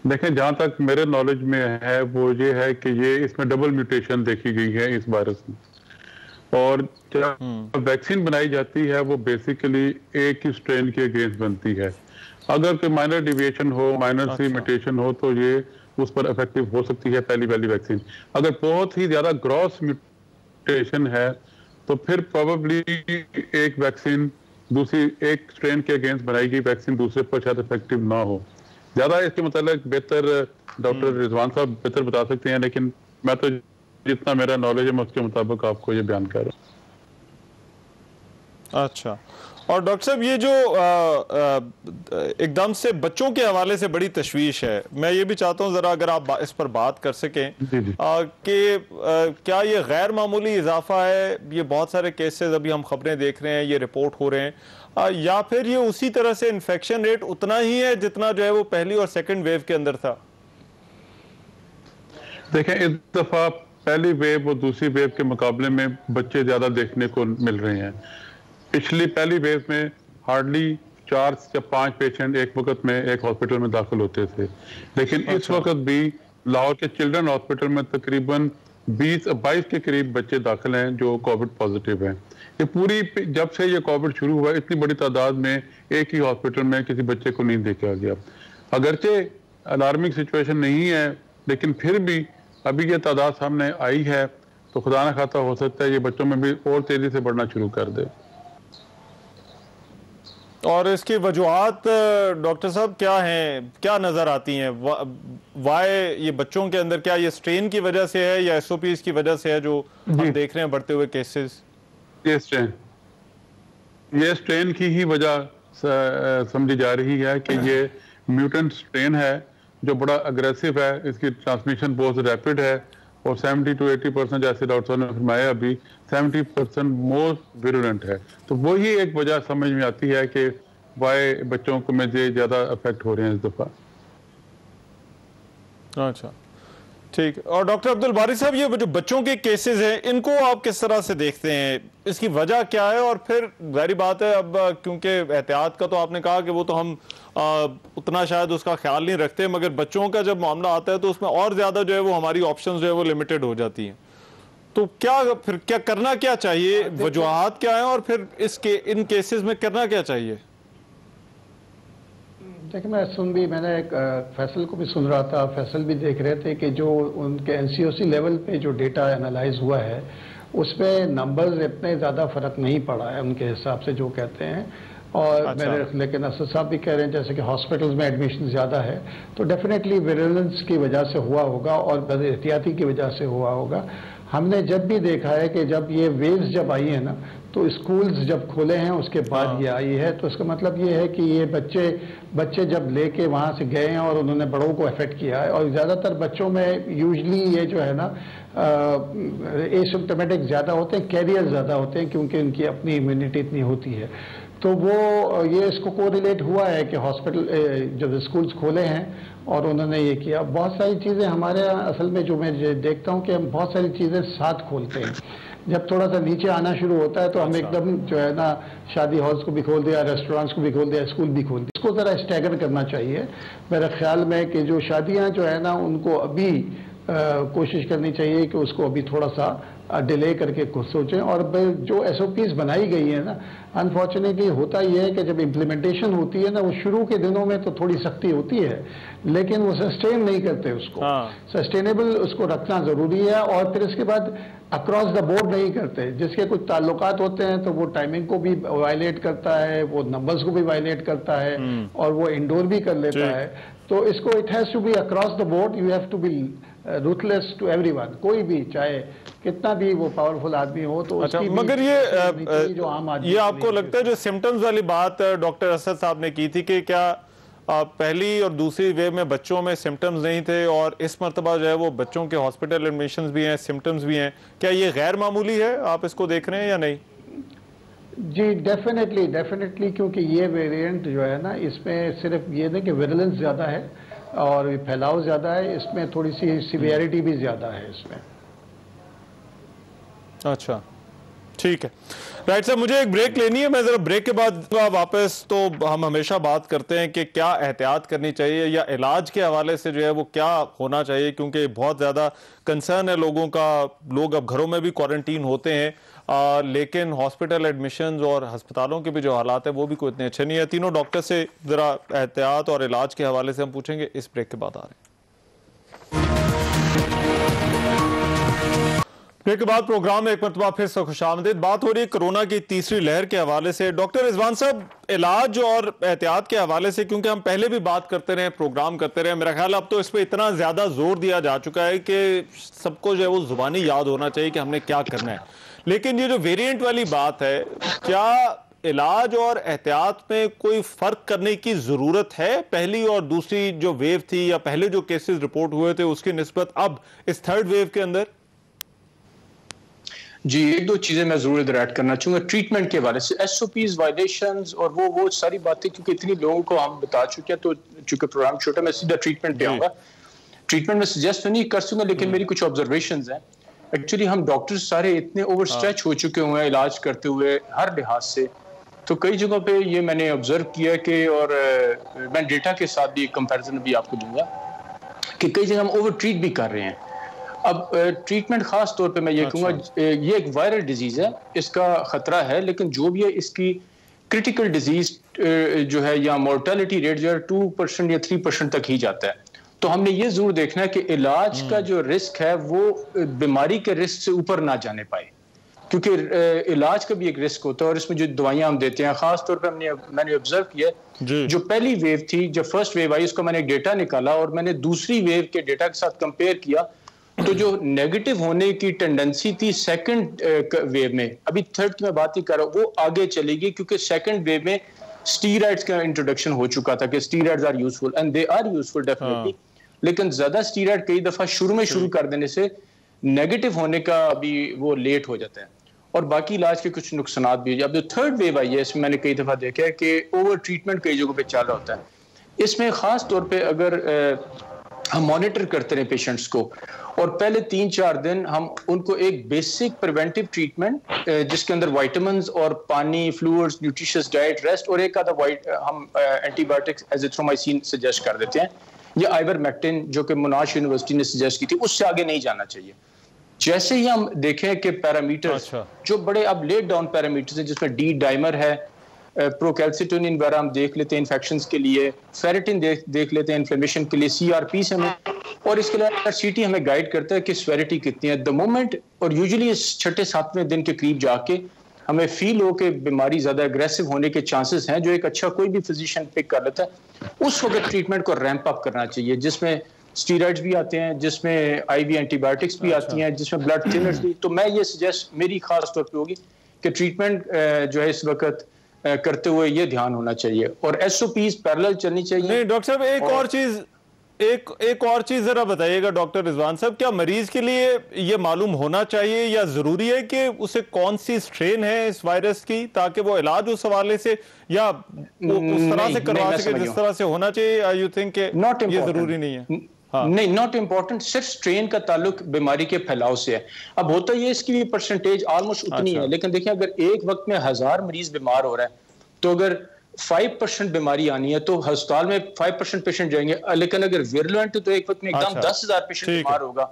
देखें, जहाँ तक मेरे नॉलेज में है वो ये है कि ये इसमें डबल म्यूटेशन देखी गई है इस वायरस में, और जब वैक्सीन बनाई जाती है वो बेसिकली एक ही स्ट्रेन के अगेंस्ट बनती है। अगर कोई माइनर डिविएशन हो, माइनर सी म्यूटेशन हो, तो ये उस पर इफेक्टिव हो सकती है पहली वाली वैक्सीन। अगर बहुत ही ज्यादा ग्रॉस म्यूटेशन है तो फिर प्रोबेबली एक वैक्सीन दूसरी एक स्ट्रेन के अगेंस्ट बनाई गई वैक्सीन दूसरे पर शायद इफेक्टिव ना हो। ज्यादा इसके मतलब बेहतर डॉक्टर रिजवान साहब बेहतर बता सकते हैं, लेकिन मैं तो जितना मेरा नॉलेज है मैं उसके मुताबिक आपको ये बयान कर रहा हूँ। अच्छा, और डॉक्टर साहब ये जो एकदम से बच्चों के हवाले से बड़ी तशवीश है, मैं ये भी चाहता हूँ ज़रा अगर आप इस पर बात कर सकें कि क्या ये गैर मामूली इजाफा है, ये बहुत सारे केसेस अभी हम खबरें देख रहे हैं, ये रिपोर्ट हो रहे हैं, या फिर ये उसी तरह से इन्फेक्शन रेट उतना ही है जितना जो है वो पहली और सेकेंड वेव के अंदर था? देखें, इस दफा पहली वेव और दूसरी वेव के मुकाबले में बच्चे ज्यादा देखने को मिल रहे हैं। पिछली पहली वेव में हार्डली 4 या 5 पेशेंट एक वक्त में एक हॉस्पिटल में दाखिल होते थे, लेकिन इस वक्त भी लाहौर के चिल्ड्रन हॉस्पिटल में तकरीबन 20-22 के करीब बच्चे दाखिल हैं जो कोविड पॉजिटिव हैं। ये पूरी जब से ये कोविड शुरू हुआ इतनी बड़ी तादाद में एक ही हॉस्पिटल में किसी बच्चे को नहीं देखा गया। अगरचे अलार्मिंग सिचुएशन नहीं है, लेकिन फिर भी अभी ये तादाद सामने आई है तो खुदा न खाता हो सकता है ये बच्चों में भी और तेजी से बढ़ना शुरू कर दे। और इसकी वजूहात डॉक्टर साहब क्या हैं, क्या नजर आती हैं? वाई ये बच्चों के अंदर, क्या ये स्ट्रेन की वजह से है या एसओपीज की वजह से है जो हम देख रहे हैं बढ़ते हुए केसेस? ये स्ट्रेन की ही वजह समझी जा रही है कि ये म्यूटेंट स्ट्रेन है जो बड़ा अग्रेसिव है, इसकी ट्रांसमिशन बहुत रैपिड है और 70 to 80% जैसे डॉक्टर साहब ने फरमाया अभी 70% मोर विरुलेंट है। तो वही एक वजह समझ में आती है कि वाई बच्चों को में ज्यादा अफेक्ट हो रहे हैं इस दफा। अच्छा, ठीक। और डॉक्टर अब्दुल बारी साहब, ये जो बच्चों के केसेस हैं इनको आप किस तरह से देखते हैं, इसकी वजह क्या है? और फिर जाहिर बात है अब क्योंकि एहतियात का तो आपने कहा कि वो तो हम उतना शायद उसका ख्याल नहीं रखते, मगर बच्चों का जब मामला आता है तो उसमें और ज्यादा जो है वो हमारी ऑप्शंस जो है वो लिमिटेड हो जाती हैं। तो क्या करना क्या चाहिए, वजूहात क्या है, और फिर इन केसेस में करना क्या चाहिए? देखिए, मैंने एक फैसल को भी सुन रहा था, फैसल भी देख रहे थे कि जो उनके एनसीओसी लेवल पे जो डेटा एनालाइज हुआ है उसमें नंबर्स इतने ज़्यादा फ़र्क नहीं पड़ा है उनके हिसाब से जो कहते हैं। और अच्छा। लेकिन असद साहब भी कह रहे हैं जैसे कि हॉस्पिटल्स में एडमिशन ज़्यादा है तो डेफिनेटली विजिलेंस की वजह से हुआ होगा और एहतियाती की वजह से हुआ होगा। हमने जब भी देखा है कि जब ये वेव्स जब आई है ना तो स्कूल्स जब खोले हैं उसके बाद ये आई है, तो इसका मतलब ये है कि ये बच्चे जब लेके वहाँ से गए हैं और उन्होंने बड़ों को अफेक्ट किया है। और ज़्यादातर बच्चों में यूजली ये जो है ना एसिम्प्टोमेटिक ज़्यादा होते हैं, कैरियर ज़्यादा होते हैं क्योंकि उनकी अपनी इम्यूनिटी इतनी होती है। तो वो ये इसको कोरिलेट हुआ है कि हॉस्पिटल जब स्कूल्स खोले हैं और उन्होंने ये किया। बहुत सारी चीज़ें हमारे यहाँ असल में जो मैं देखता हूँ कि हम बहुत सारी चीज़ें साथ खोलते हैं। जब थोड़ा सा नीचे आना शुरू होता है तो हम एकदम जो है ना शादी हॉल्स को भी खोल दिया, रेस्टोरेंट्स को भी खोल दिया, स्कूल भी खोल दिया। इसको ज़रा स्टैगर करना चाहिए मेरे ख्याल में कि जो शादियाँ जो है ना उनको अभी कोशिश करनी चाहिए कि उसको अभी थोड़ा सा डिले करके कुछ सोचें। और जो एसओपीज बनाई गई है ना, अनफॉर्चुनेटली होता यह है कि जब इम्प्लीमेंटेशन होती है ना वो शुरू के दिनों में तो थोड़ी सख्ती होती है लेकिन वो सस्टेन नहीं करते उसको। सस्टेनेबल उसको रखना ज़रूरी है और फिर इसके बाद अक्रॉस द बोर्ड नहीं करते। जिसके कुछ ताल्लुकात होते हैं तो वो टाइमिंग को भी वायलेट करता है, वो नंबर्स को भी वायलेट करता है और वो इंडोर भी कर लेता है। तो इसको it has to be across the board, you have to be ruthless to everyone. कोई भी चाहे कितना भी वो पावरफुल आदमी हो तो अच्छा, मगर ये जो आम आदमी, ये आपको लगता है जो सिम्टम्स वाली बात डॉक्टर असद साहब ने की थी कि क्या पहली और दूसरी वेव में बच्चों में सिम्टम्स नहीं थे और इस मरतबा जो है वो बच्चों के हॉस्पिटल एडमिशंस भी हैं, सिम्टम्स भी हैं, क्या ये गैर मामूली है? आप इसको देख रहे हैं या नहीं? जी डेफिनेटली क्योंकि ये वेरिएंट जो है ना इसमें सिर्फ ये नहीं कि विरुलेंस ज़्यादा है और फैलाव ज़्यादा है, इसमें थोड़ी सी सिवियरिटी भी ज़्यादा है इसमें। अच्छा, ठीक है, राइट सर, मुझे एक ब्रेक लेनी है, मैं ज़रा ब्रेक के बाद वापस। तो हम हमेशा बात करते हैं कि क्या एहतियात करनी चाहिए या इलाज के हवाले से जो है वो क्या होना चाहिए, क्योंकि बहुत ज़्यादा कंसर्न है लोगों का। लोग अब घरों में भी क्वारंटीन होते हैं लेकिन हॉस्पिटल एडमिशंस और अस्पतालों के भी जो हालात है वो भी कोई इतने अच्छे नहीं है। तीनों डॉक्टर से ज़रा एहतियात और इलाज के हवाले से हम पूछेंगे, इस ब्रेक के बाद आ रहे हैं। ब्रेक के बाद प्रोग्राम में एक मरतबा फिर से खुशामदीद। बात हो रही है कोरोना की तीसरी लहर के हवाले से। डॉक्टर रिजवान साहब, इलाज और एहतियात के हवाले से, क्योंकि हम पहले भी बात करते रहे, प्रोग्राम करते रहे, मेरा ख्याल अब तो इस पर इतना ज्यादा जोर दिया जा चुका है कि सबको जो है वो जुबानी याद होना चाहिए कि हमने क्या करना है। लेकिन ये जो वेरिएंट वाली बात है, क्या इलाज और एहतियात में कोई फर्क करने की जरूरत है? पहली और दूसरी जो वेव थी या पहले जो केसेस रिपोर्ट हुए थे उसकी निस्बत अब इस थर्ड वेव के अंदर? जी, एक दो चीजें मैं जरूर इधर ऐड करना चाहूंगा ट्रीटमेंट के हवाले से। एसओपीज, वायलेशंस और वो सारी बातें, क्योंकि इतनी लोगों को हम बता चुके हैं, तो चूंकि प्रोग्राम छोटा, मैं सीधा ट्रीटमेंट पे आऊंगा। ट्रीटमेंट में सजेस्ट तो नहीं कर सकूंगा, लेकिन मेरी कुछ ऑब्जर्वेशंस हैं। एक्चुअली हम डॉक्टर्स सारे इतने ओवर स्ट्रेच हो चुके हुए हैं इलाज करते हुए हर लिहाज से, तो कई जगहों पे ये मैंने ऑब्जर्व किया कि, और मैं डेटा के साथ भी कंपैरिजन भी आपको दूंगा कि कई जगह हम ओवर ट्रीट भी कर रहे हैं। अब ट्रीटमेंट खास तौर पे मैं ये कहूँगा, ये एक वायरल डिजीज है, इसका खतरा है, लेकिन जो भी है इसकी क्रिटिकल डिजीज जो है या मोर्टेलिटी रेट जो है 2% या 3% तक ही जाता है। तो हमने ये जरूर देखना है कि इलाज का जो रिस्क है वो बीमारी के रिस्क से ऊपर ना जाने पाए, क्योंकि इलाज का भी एक रिस्क होता है। और इसमें जो दवाइयां हम देते हैं, खास तौर पे मैंने ऑब्जर्व किया, जो पहली वेव थी, जब फर्स्ट वेव आई, उसका मैंने डेटा निकाला और मैंने दूसरी वेव के डेटा के साथ कंपेयर किया, तो जो नेगेटिव होने की टेंडेंसी थी सेकंड वेव में, अभी थर्ड की मैं बात नहीं कर रहा हूँ, वो आगे चलेगी, क्योंकि सेकंड वेव में स्टीरॉइड्स का इंट्रोडक्शन हो चुका था कि steroids are useful and they are useful definitely, लेकिन ज्यादा स्टीरॉइड कई दफा शुरू कर देने से नेगेटिव होने का अभी वो लेट हो जाता है, और बाकी इलाज के कुछ नुकसान भी। अब जो थर्ड वेव आई है, इसमें मैंने कई दफा देखा है कि ओवर ट्रीटमेंट कई जगहों पे चल रहा होता है। इसमें खास तौर पे अगर हम मॉनिटर करते रहे पेशेंट्स को, और पहले 3-4 दिन हम उनको एक बेसिक प्रिवेंटिव ट्रीटमेंट जिसके अंदर विटामिन्स और पानी, फ्लूइड्स, न्यूट्रिशियस डाइट, रेस्ट और एक आधा हम एंटीबायोटिक्स एजिथ्रोमाइसिन सजेस्ट कर देते हैं, या आइवरमेक्टिन जो कि मोनाश यूनिवर्सिटी ने सजेस्ट की थी, उससे आगे नहीं जाना चाहिए। जैसे ही हम देखें कि पैरामीटर्स जो बड़े अब लेट डाउन पैरामीटर्स हैं, जिसमें डी डाइमर है, प्रोकैल्सिटोनिन वगैरह हम देख लेते हैं इन्फेक्शंस के लिए, फेरेटिन देख लेते हैं इन्फ्लेमेशन के लिए, सीआरपी से हमें, और इसके अलावा सीटी हमें गाइड करता है कि स्वेरिटी कितनी है द मोमेंट, और यूजुअली इस 6-7वें दिन के करीब जाके हमें फील हो कि बीमारी ज्यादा एग्रेसिव होने के चांसेस हैं, जो एक अच्छा कोई भी फिजिशियन पिक कर लेता है। उस वक्त ट्रीटमेंट को रैंप अप करना चाहिए, जिसमें स्टीरॉइड्स भी आते हैं, जिसमें आईवी एंटीबायोटिक्स भी आती हैं, जिसमें ब्लड थिनर्स भी। तो मैं ये सजेस्ट मेरी खास तौर पे होगी कि ट्रीटमेंट जो है इस वक्त करते हुए ये ध्यान होना चाहिए, और एसओपीज पैरेलल चलनी चाहिए। नहीं डॉक्टर साहब, एक और चीज जरा बताइएगा डॉक्टर रिजवान साहब, क्या मरीज के लिए ये मालूम होना चाहिए या जरूरी है कि उसे कौन सी स्ट्रेन है इस वायरस की, ताकि वो इलाज उस हवाले से या उस तरह से करवा सके जिस तरह से होना चाहिए? यू थिंक ये जरूरी नहीं है? हाँ। नहीं, नॉट इम्पोर्टेंट, सिर्फ स्ट्रेन का ताल्लुक बीमारी के फैलाव से है। अब होता ये इसकी भी परसेंटेज ऑलमोस्ट उतनी है, लेकिन देखिए अगर एक वक्त में 1000 मरीज बीमार हो रहा है, तो अगर 5% बीमारी आनी है तो अस्पताल में 5% पेशेंट जाएंगे, लेकिन अगर विरुलेंट तो एक वक्त में एकदम 10,000 पेशेंट बीमार होगा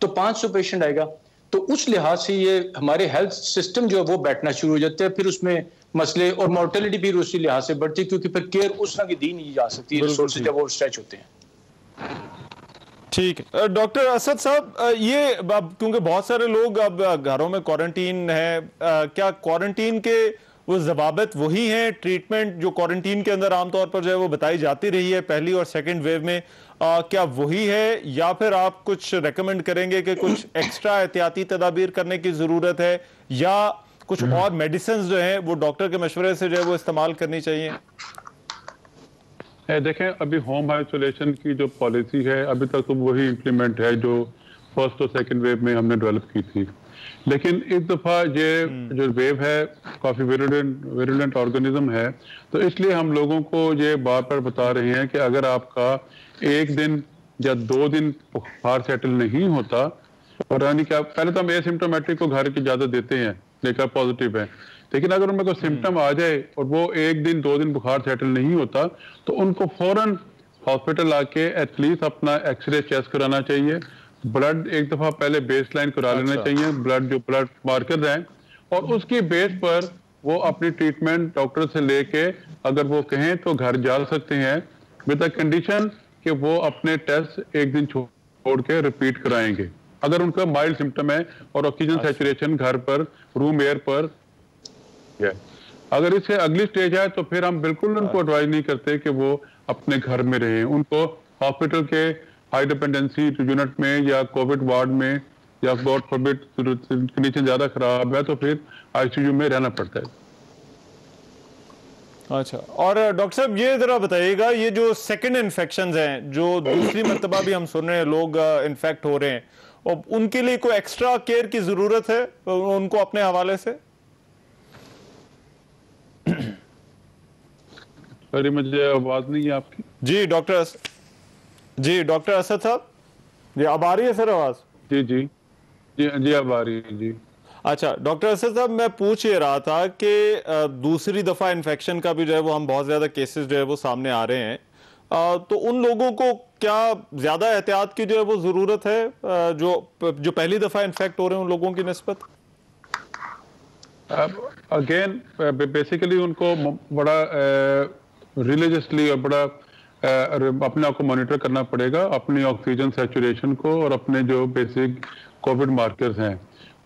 तो 500 पेशेंट आएगा। तो उस लिहाज से ये हमारे हेल्थ सिस्टम जो है वो बैठना शुरू हो जाते हैं, फिर उसमें मसले और मोर्टेलिटी भी उसी लिहाज से बढ़ती है, क्योंकि फिर केयर उस तरह की दी नहीं जा सकती, रिसोर्सेज जब वो स्ट्रेच होते हैं। ठीक है डॉक्टर असद साहब, ये क्योंकि बहुत सारे लोग अब घरों में क्वारंटीन है, क्या क्वारंटीन के वो जवाबत वही हैं, ट्रीटमेंट जो क्वारंटीन के अंदर आमतौर पर जो है वो बताई जाती रही है पहली और सेकंड वेव में, क्या वही है, या फिर आप कुछ रेकमेंड करेंगे कि कुछ एक्स्ट्रा एहतियाती तदाबीर करने की जरूरत है, या कुछ और मेडिसिन जो है वो डॉक्टर के मशवरे से जो है वो इस्तेमाल करनी चाहिए? देखें, अभी होम आइसोलेशन की जो पॉलिसी है अभी तक तो वही इम्प्लीमेंट है जो फर्स्ट और सेकंड वेव में हमने डेवलप की थी, लेकिन इस दफा ये जो वेव है काफी विरुलेंट ऑर्गेनिज्म है, तो इसलिए हम लोगों को ये बार बार बता रहे हैं कि अगर आपका 1 दिन या 2 दिन बुखार सेटल नहीं होता, और यानी कि पहले तो हम एसिम्प्टोमेटिक को घर की इजाजत देते हैं लेकर पॉजिटिव है, लेकिन अगर उनमें कोई सिम्टम आ जाए और वो 1 दिन 2 दिन बुखार सेटल नहीं होता, तो उनको फौरन हॉस्पिटल आके एटलीस्ट अपना एक्सरे चेस्ट कराना चाहिए, ब्लड एक दफा पहले बेसलाइन करा लेना चाहिए, ब्लड मार्कर हैं, और उसकी बेस पर वो अपनी ट्रीटमेंट डॉक्टर से लेके अगर वो कहें तो घर जा सकते हैं, विद द कंडीशन कि वो अपने टेस्ट 1 दिन छोड़ के रिपीट कराएंगे। अगर उनका माइल्ड सिम्टम है और ऑक्सीजन सैचुरेशन घर पर रूम एयर पर है। अगर इससे अगली स्टेज है तो फिर हम बिल्कुल उनको एडवाइज नहीं करते कि वो अपने घर में रहें। उनको हॉस्पिटल के हाई डिपेंडेंसी यूनिट में या कोविड वार्ड में, या गॉड फॉरबिड कंडीशन ज्यादा खराब है तो फिर आईसीयू में रहना पड़ता है। अच्छा, और डॉक्टर साहब ये जरा बताइएगा, ये जो सेकंड इन्फेक्शंस हैं, जो दूसरी मर्तबा भी हम सुन रहे हैं लोग इन्फेक्ट हो रहे हैं, और उनके लिए कोई एक्स्ट्रा केयर की जरूरत है उनको अपने हवाले से? सॉरी मुझे आवाज नहीं है आपकी। जी डॉक्टर असद साहब, जी अब आ रही है सर आवाज? जी जी जी जी अब आ रही है जी। अच्छा डॉक्टर असद साहब, मैं पूछ ये रहा था कि दूसरी दफा इन्फेक्शन का भी जो है वो हम बहुत ज्यादा केसेस जो है वो सामने आ रहे हैं, तो उन लोगों को क्या ज्यादा एहतियात की जो है वो जरूरत है जो पहली दफा इन्फेक्ट हो रहे हैं उन लोगों की निस्बत? अगेन बेसिकली उनको बड़ा रिलीजियसली और बड़ा अपने आप को मॉनिटर करना पड़ेगा, अपनी ऑक्सीजन सैचुरेशन को और अपने जो बेसिक कोविड मार्कर्स हैं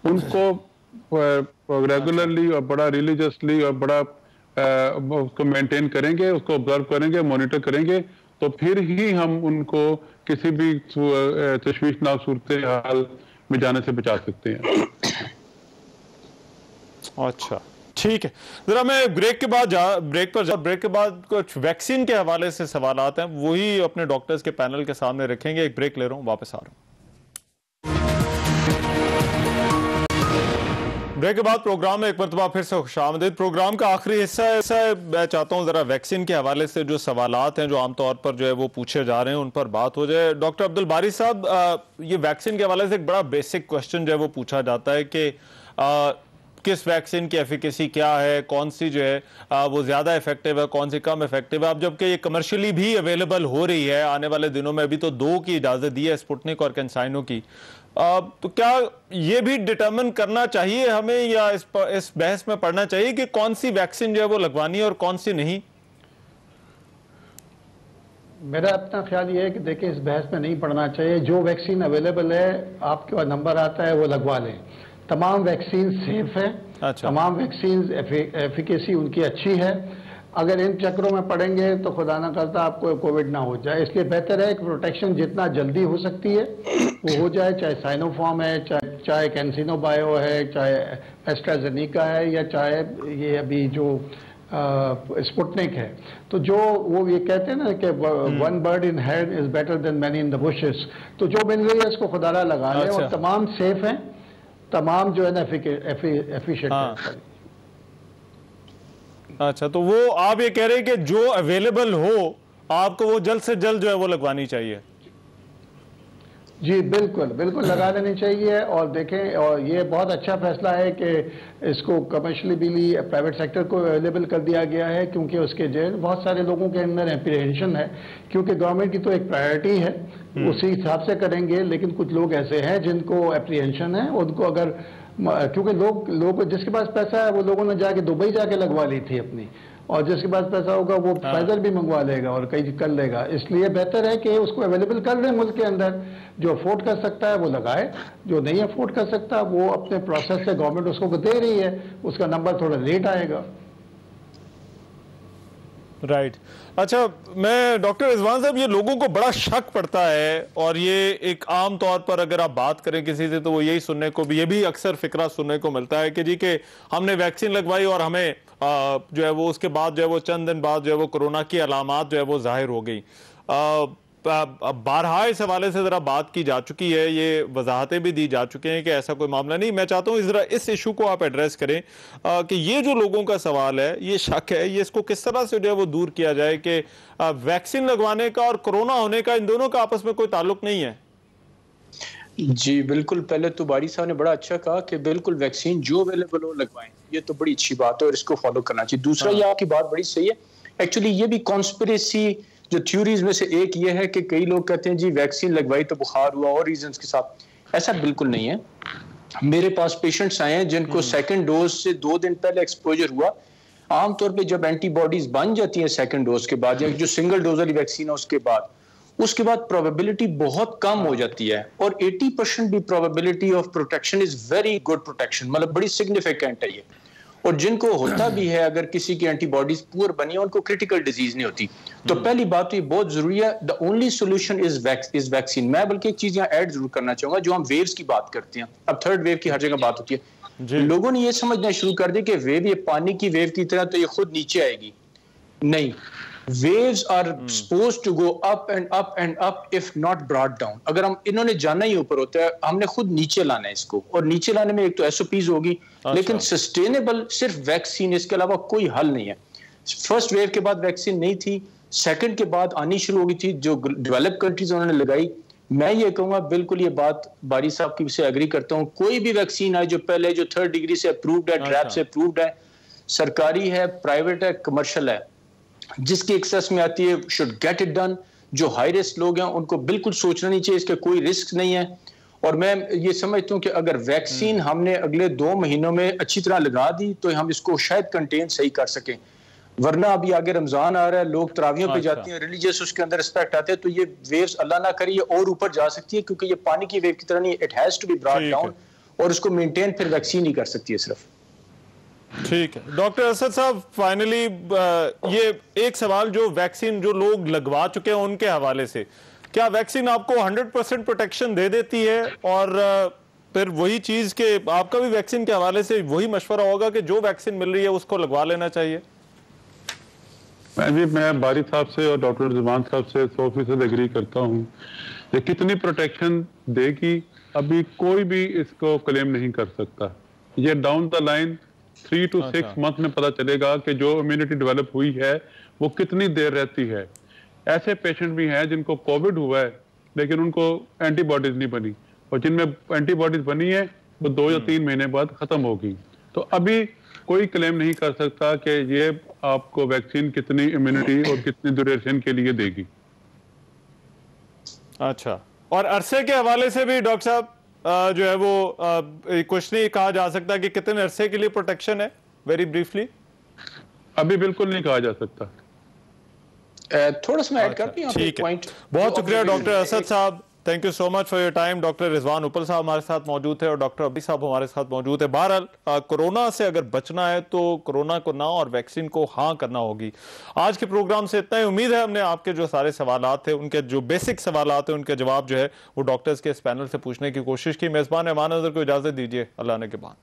उनको रेगुलरली और बड़ा रिलीजियसली और बड़ा उसको मेंटेन करेंगे, उसको ऑब्जर्व करेंगे, मॉनिटर करेंगे, तो फिर ही हम उनको किसी भी तशवीशनाक सूरत हाल में जाने से बचा सकते हैं। अच्छा ठीक है, जरा मैं ब्रेक के बाद कुछ वैक्सीन के हवाले से सवाल आते हैं, वही अपने डॉक्टर्स के पैनल के सामने रखेंगे। एक ब्रेक ले रहा हूं, वापस आ रहा हूं। ब्रेक के बाद प्रोग्राम में एक मरतबा फिर से खुशामदीद। प्रोग्राम का आखिरी हिस्सा है, मैं चाहता हूं जरा वैक्सीन के हवाले से जो सवालात हैं जो आमतौर पर जो है वो पूछे जा रहे हैं उन पर बात हो जाए। डॉक्टर अब्दुल बारी साहब, ये वैक्सीन के हवाले से एक बड़ा बेसिक क्वेश्चन जो है वो पूछा जाता है कि किस वैक्सीन की एफिकेसी क्या है, कौन सी जो है वो ज़्यादा इफेक्टिव है, कौन सी कम इफेक्टिव है। अब जबकि ये कमर्शियली भी अवेलेबल हो रही है, आने वाले दिनों में अभी तो 2 की इजाज़त दी है, स्पुतनिक और कैंसाइनो की, तो क्या ये भी डिटर्मिन करना चाहिए हमें या इस बहस में पढ़ना चाहिए कि कौन सी वैक्सीन जो है वो लगवानी है और कौन सी नहीं? मेरा अपना ख्याल ये है कि देखिए इस बहस में नहीं पढ़ना चाहिए। जो वैक्सीन अवेलेबल है, आपके पास नंबर आता है, वो लगवा लें। तमाम वैक्सीन सेफ है। अच्छा। तमाम वैक्सीन एफिकेसी उनकी अच्छी है। अगर इन चक्रों में पड़ेंगे तो खुदा ना करता आपको कोविड ना हो जाए, इसलिए बेहतर है कि प्रोटेक्शन जितना जल्दी हो सकती है वो हो जाए, चाहे साइनोफार्म है, चाहे कैंसिनो बायो है, चाहे एस्ट्राजेनिका है, या चाहे ये अभी जो स्पुतनिक है। तो जो वो ये कहते हैं ना कि one bird in hand is better than many in the bushes, तो जो मिल रही है इसको खुदारा लगा लें। और तमाम सेफ हैं, तमाम जो है ना एफिशिएंट है। अच्छा, तो वो आप ये कह रहे हैं कि जो अवेलेबल हो आपको वो जल्द से जल्द जो है वो लगवानी चाहिए? जी बिल्कुल बिल्कुल लगा देनी चाहिए। और देखें, और ये बहुत अच्छा फैसला है कि इसको कमर्शियली भी प्राइवेट सेक्टर को अवेलेबल कर दिया गया है, क्योंकि उसके जो बहुत सारे लोगों के अंदर एप्रीहेंशन है, क्योंकि गवर्नमेंट की तो एक प्रायोरिटी है, उसी हिसाब से करेंगे। लेकिन कुछ लोग ऐसे हैं जिनको एप्रीहेंशन है, उनको अगर, क्योंकि लोग जिसके पास पैसा है वो लोगों ने जाके दुबई जाके लगवा ली थी अपनी, और जिसके पास पैसा होगा वो फाइजर भी मंगवा लेगा और कहीं कर लेगा। इसलिए बेहतर है कि उसको अवेलेबल कर दें मुल्क के अंदर। जो अफोर्ड कर सकता है वो लगाए, जो नहीं अफोर्ड कर सकता वो अपने प्रोसेस से गवर्नमेंट उसको दे रही है, उसका नंबर थोड़ा लेट आएगा। राइट। अच्छा, मैं डॉक्टर रिजवान साहब, ये लोगों को बड़ा शक पड़ता है, और ये एक आम तौर पर अगर आप बात करें किसी से तो वो यही सुनने को भी, ये भी अक्सर फिक्रा सुनने को मिलता है कि जी के हमने वैक्सीन लगवाई और हमें जो है वो उसके बाद जो है वो चंद दिन बाद जो है वो कोरोना की अलामात जो है वो जाहिर हो गई। बारहा इस हवाले से जरा बात की जा चुकी है, ये वजाहतें भी दी जा चुकी हैं कि ऐसा कोई मामला नहीं। मैं चाहता हूँ जरा इस इशू को आप एड्रेस करें कि ये जो लोगों का सवाल है, ये शक है, ये इसको किस तरह से जो है वो दूर किया जाए कि वैक्सीन लगवाने का और कोरोना होने का, इन दोनों का आपस में कोई ताल्लुक नहीं है। जी बिल्कुल, पहले तो बारी साहब ने बड़ा अच्छा कहा कि बिल्कुल वैक्सीन जो अवेलेबल हो लगवाएं, ये तो बड़ी अच्छी बात है और इसको फॉलो करना चाहिए। दूसरा, ये आपकी बात बड़ी सही है। एक्चुअली ये भी कॉन्स्पिरेसी जो थ्योरीज में से एक ये है कि कई लोग कहते हैं जी वैक्सीन लगवाई तो बुखार हुआ और रीजंस के साथ। ऐसा बिल्कुल नहीं है। मेरे पास पेशेंट्स आए हैं जिनको सेकंड डोज से 2 दिन पहले एक्सपोजर हुआ। आमतौर पे जब एंटीबॉडीज बन जाती हैं सेकंड डोज के बाद, या जो सिंगल डोज वाली वैक्सीन है उसके बाद, उसके बाद प्रोबेबिलिटी बहुत कम हो जाती है, और 80% भी probability of protection is very good protection, मतलब बड़ी सिग्निफिकेंट है ये। और जिनको होता भी है, अगर किसी की एंटीबॉडीज पुअर बनी है, उनको क्रिटिकल डिजीज नहीं होती। तो पहली बात तो ये बहुत जरूरी है, the only solution is vaccine. मैं बल्कि एक चीज यहाँ ऐड जरूर करना चाहूंगा, जो हम वेव्स की बात करते हैं, अब थर्ड वेव की हर जगह बात होती है, लोगों ने ये समझना शुरू कर दिया कि वेव ये पानी की वेव की तरह तो ये खुद नीचे आएगी। नहीं, waves are supposed to go up and up and up if not brought down। अगर हम इन्होंने जाना ही ऊपर होता है, हमने खुद नीचे लाना है इसको, और नीचे लाने में एक तो SOPs होगी, लेकिन सस्टेनेबल सिर्फ वैक्सीन, इसके अलावा कोई हल नहीं है। फर्स्ट वेव के बाद वैक्सीन नहीं थी, सेकंड के बाद आनी शुरू हो गई थी, जो डेवलप कंट्रीज उन्होंने लगाई। मैं ये कहूंगा, बिल्कुल ये बात बारी साहब की से एग्री करता हूँ, कोई भी वैक्सीन आए जो पहले जो 3rd डिग्री से अप्रूव्ड है, ट्रैप से अप्रूव्ड है, सरकारी है, प्राइवेट है, कमर्शियल है, जिसकी एक्सेस में आती है, शुड गेट इट डन। जो हाई रिस्क लोग हैं उनको बिल्कुल सोचना नहीं चाहिए, इसके कोई रिस्क नहीं है। और मैं ये समझता हूँ कि अगर वैक्सीन हमने अगले 2 महीनों में अच्छी तरह लगा दी तो हम इसको शायद कंटेन सही कर सकें, वरना अभी आगे रमजान आ रहा है, लोग तरावियों पे जाते हैं, रिलीजियस उसके अंदर रिस्पेक्ट आते हैं, तो ये वेव्स अल्लाह ना करे ये और ऊपर जा सकती है, क्योंकि ये पानी की वेव की तरह नहीं, it has to be brought down, और उसको मेंटेन फिर वैक्सीन ही कर सकती है सिर्फ। ठीक है डॉक्टर असद साहब, फाइनली ये एक सवाल जो वैक्सीन जो लोग लगवा चुके हैं उनके हवाले से, क्या वैक्सीन आपको 100% प्रोटेक्शन दे देती है? और फिर वही चीज के आपका भी वैक्सीन के हवाले से वही मशवरा होगा कि जो वैक्सीन मिल रही है उसको लगवा लेना चाहिए? मैं बारी साहब से और डॉक्टर रिजवान साहब से 100% एग्री करता हूँ। ये कितनी प्रोटेक्शन देगी अभी कोई भी इसको क्लेम नहीं कर सकता। ये down the line 3 to 6 month में पता चलेगा कि जो इम्यूनिटी डेवलप हुई है वो कितनी देर रहती है। ऐसे पेशेंट भी हैं जिनको कोविड हुआ है लेकिन उनको एंटीबॉडीज नहीं बनी, और जिनमें एंटीबॉडीज बनी है वो 2 या 3 महीने बाद खत्म होगी। तो अभी कोई क्लेम नहीं कर सकता कि ये आपको वैक्सीन कितनी इम्यूनिटी और कितनी ड्यूरेशन के लिए देगी। अच्छा, और अरसे के हवाले से भी डॉक्टर साहब जो है वो कुछ नहीं कहा जा सकता कि कितने अरसे के लिए प्रोटेक्शन है? वेरी ब्रीफली अभी बिल्कुल नहीं कहा जा सकता। थोड़ा सा मैं ऐड करती हूं ठीक है, पॉइंट। बहुत शुक्रिया डॉक्टर असद साहब, thank you so much for your time. Doctor Rizwan उपल साहब हमारे साथ मौजूद थे और डॉक्टर अबी साहब हमारे साथ मौजूद है। बहरहाल कोरोना से अगर बचना है तो कोरोना को ना और वैक्सीन को हाँ करना होगी। आज के प्रोग्राम से इतना ही। उम्मीद है हमने आपके जो सारे सवालात थे, उनके जो बेसिक सवालात थे, उनके जवाब जो है वो डॉक्टर्स के इस पैनल से पूछने की कोशिश की। मेजबान अमान नज़र को इजाजत दीजिए, अल्लाह ने के बाद।